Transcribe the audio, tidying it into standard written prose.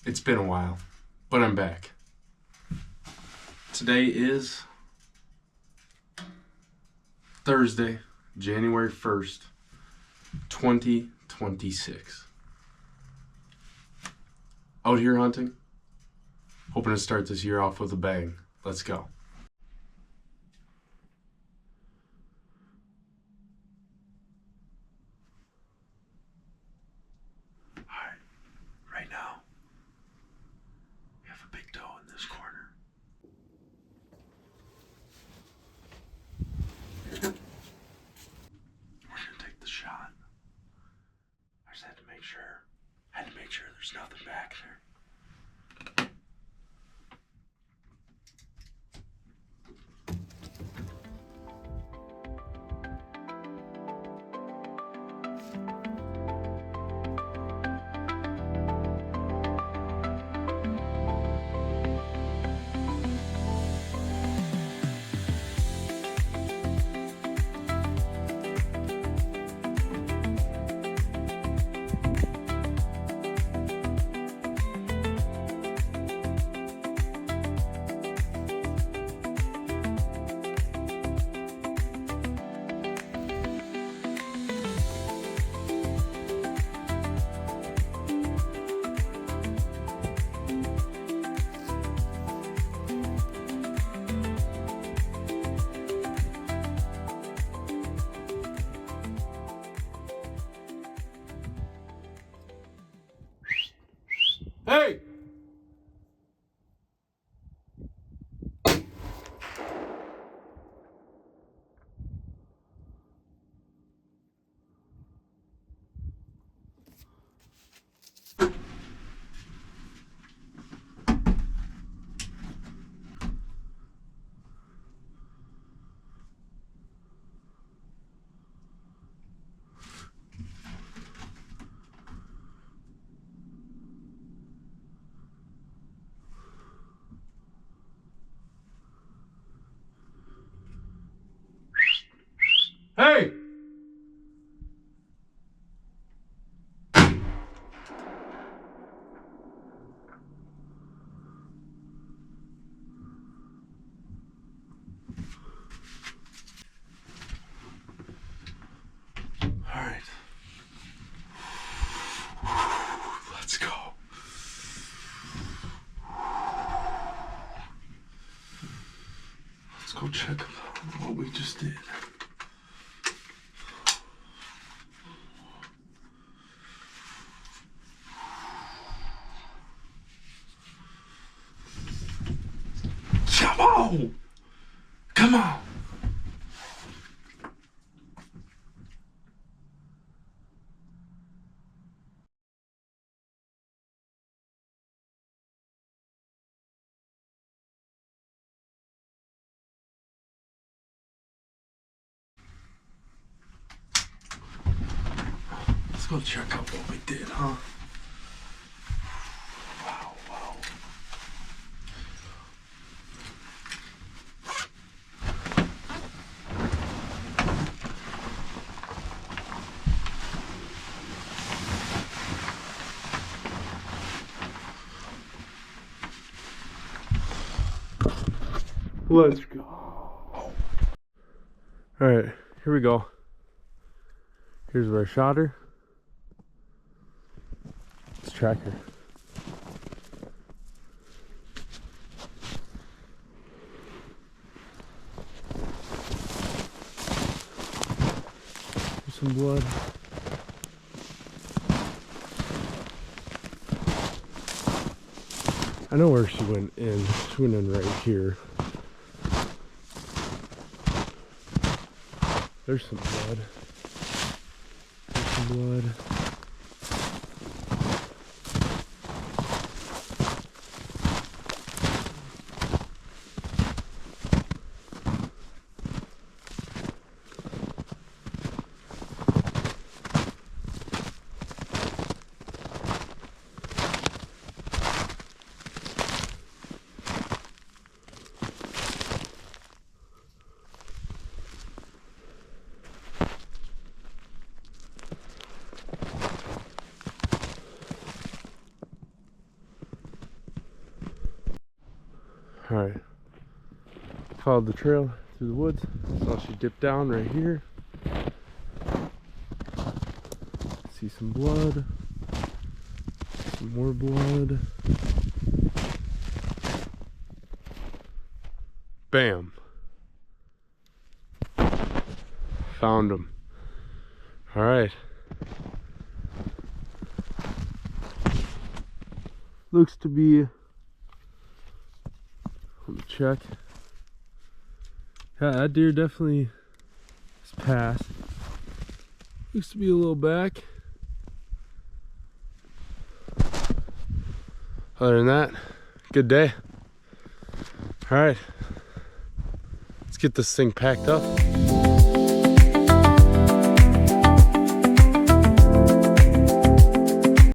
It's been a while, but I'm back. Today is Thursday, January 1st, 2026. Out here hunting, hoping to start this year off with a bang. Let's go. Alright, right now, we have a big doe in this corner. We're gonna take the shot. I just had to make sure there's nothing back there. Hey! Hey! Alright. Let's go. Let's go check what we just did. Come on! Come on! Let's go check out what we did, huh? Wow, wow. Let's go. Alright, here we go. Here's where I shot her. Let's track her. Here's some blood. I know where she went in. She went in right here. There's some blood. There's some blood. Alright. Followed the trail through the woods. Saw she dipped down right here. See some blood. Some more blood. Bam. Found him. Alright. Looks to be, let me check. Yeah, that deer definitely is past. Looks to be a little back. Other than that, good day. All right, let's get this thing packed up.